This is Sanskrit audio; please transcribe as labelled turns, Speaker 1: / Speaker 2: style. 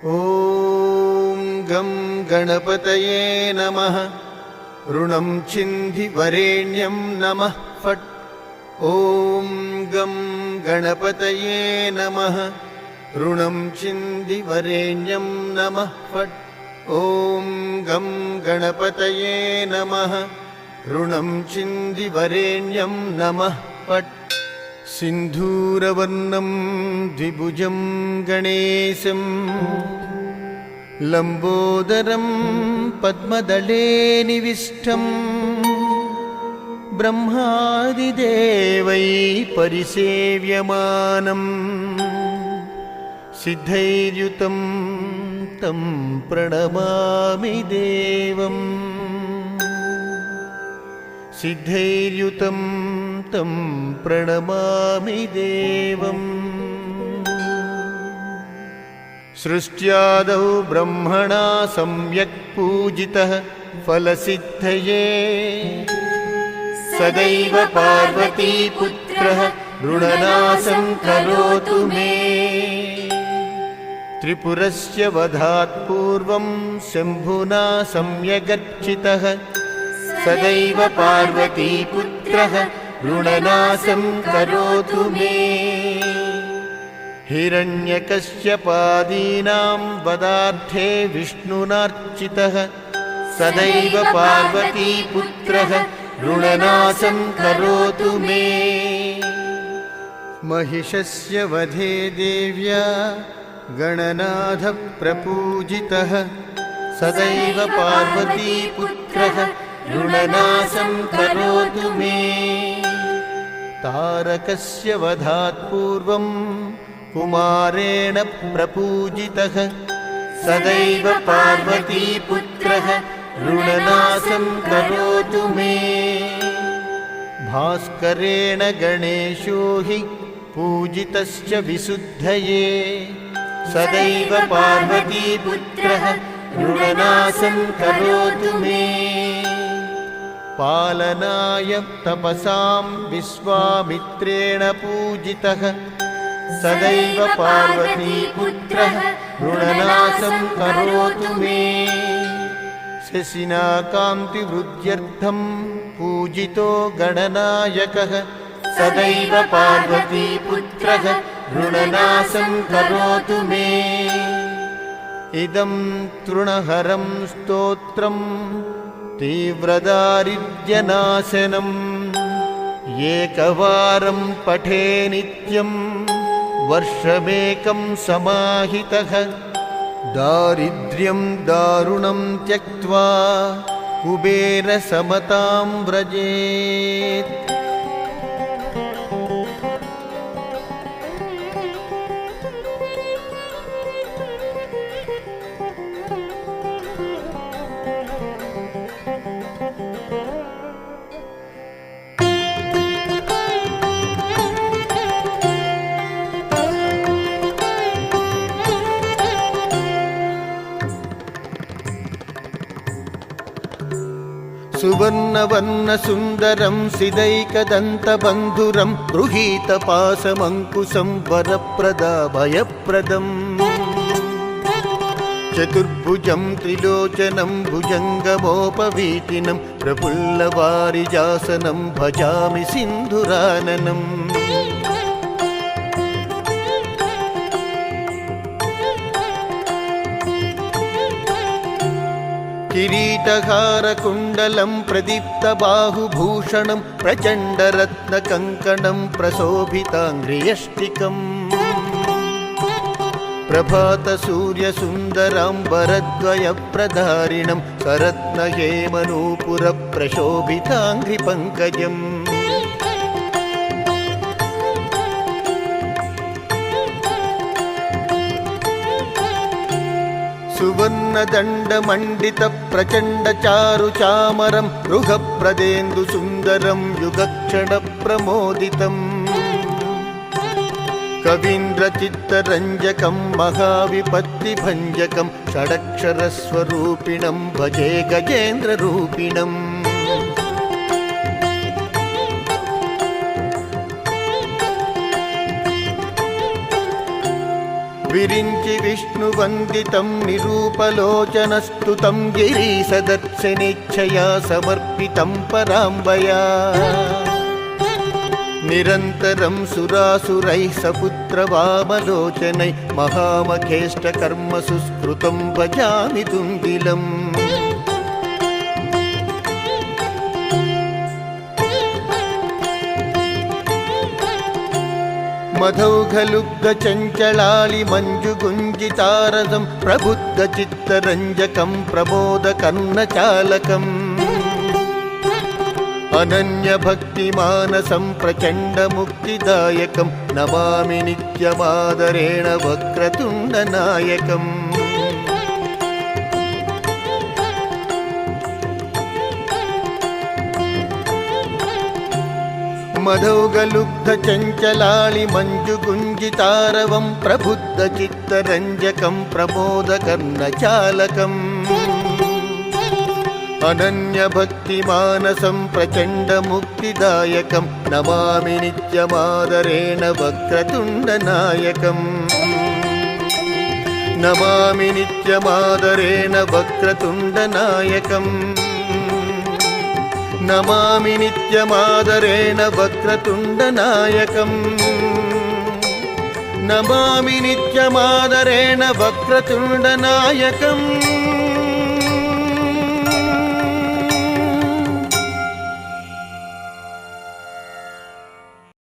Speaker 1: ॐ गं गणपतये नमः। ऋणं छिन्धि वरेण्यं नमः फट्। ॐ गं गणपतये नमः। ऋणं छिन्धि वरेण्यं नमः फट्। ॐ गं गणपतये नमः। ऋणं छिन्धि वरेण्यं नमः फट्। सिन्धूरवर्णं द्विभुजं गणेशं लम्बोदरं पद्मदले निविष्टं ब्रह्मादिदेवैः परिसेव्यमानं सिद्धैर्युतं तं प्रणमामि देवम्। सिद्धैर्युतं तं प्रणमामि देवम्। सृष्ट्यादौ ब्रह्मणा सम्यक् पूजितः फलसिद्धये सदैव पार्वतीपुत्रः ऋणनाशं करोतु मे। त्रिपुरस्य वधात् पूर्वं शम्भुना सम्यगर्चितः सदैव पार्वतीपुत्रः ऋणनाशं करोतु मे। हिरण्यकश्यपादीनां वधार्थे विष्णुनार्चितः सदैव पार्वतीपुत्रः ऋणनाशं करोतु मे। महिषस्य वधे देव्या गणनाथः प्रपूजितः सदैव पार्वतीपुत्रः ऋणनाशं करोतु मे। तारकस्य वधात् पूर्वं कुमारेण प्रपूजितः सदैव पार्वतीपुत्रः ऋणनाशं करोतु मे। भास्करेण गणेशो हि पूजितश्च विशुद्धये सदैव पार्वतीपुत्रः ऋणनाशं करोतु मे। पालनाय तपसां विश्वामित्रेण पूजितः सदैव पार्वतीपुत्रः ऋणनाशं करोतु मे। शशिना कान्तिवृद्ध्यर्थं पूजितो गणनायकः सदैव पार्वतीपुत्रः ऋणनाशं करोतु मे। इदं तृणहरं स्तोत्रं तीव्रदारिद्र्यनाशनम् एकवारं पठे नित्यं वर्षमेकं समाहितः दारिद्र्यं दारुणं त्यक्त्वा कुबेरसमतां व्रजेत्। सुवर्णवर्णसुन्दरं सिदैकदन्तबन्धुरं गृहीतपाशमङ्कुशं वरप्रदाभयप्रदम् चतुर्भुजं त्रिलोचनं भुजङ्गमोपवीतिनं प्रफुल्लवारिजासनं भजामि सिन्धुराननम्। किरीटहारकुण्डलं प्रदीप्तबाहुभूषणं प्रचण्डरत्नकङ्कणं प्रशोभिताङ्घ्रियष्टिकम् प्रभातसूर्यसुन्दराम्बरद्वयप्रधारिणं सरत्नहेमनूपुरप्रशोभिताङ्घ्रिपङ्कजम्। सुवर्णदण्डमण्डितप्रचण्डचारुचामरं गृहप्रदेन्दुसुन्दरं युगक्षणप्रमोदितम् कवीन्द्रचित्तरञ्जकं महाविपत्तिभञ्जकं षडक्षरस्वरूपिणं भजे गजेन्द्ररूपिणम्। విరించి విష్ణువందితం నిరూపలోచనస్తుతం గిరీశదర్శనేచ్ఛయా సమర్పితం పరాంబయా నిరంతరం సురాసురైః సపుత్రవామలోచనై మహామఖేష్టకర్మ సుస్కృతం భజామి తుందిలం మధౌఘలుబ్ధ చంచళాళి మంజుగుంజితారసం ప్రబుద్ధ చిత్తరంజకం ప్రమోద కర్ణచాలకం అనన్య భక్తి మానసం ప్రచండ ముక్తిదాయకం నమామి నిత్యమాదరేణ వక్రతుండ నాయకం మధౌగలుబ్ధ చంచలాళి మంజుగుంజితారవం ప్రబుద్ధ చిత్తరంజకం ప్రమోద కర్ణచాలకం అనన్య భక్తి మానసం ప్రచండ ముక్తిదాయకం నమామి నిత్యమాదరేణ వక్రతుండ నాయకం నమామి నిత్యమాదరేణ వక్రతుండ నాయకం నమామి నిత్యమాదరేణ వక్రతుండ నాయకం నమామి నిత్యమాదరేణ వక్రతుండ నాయకం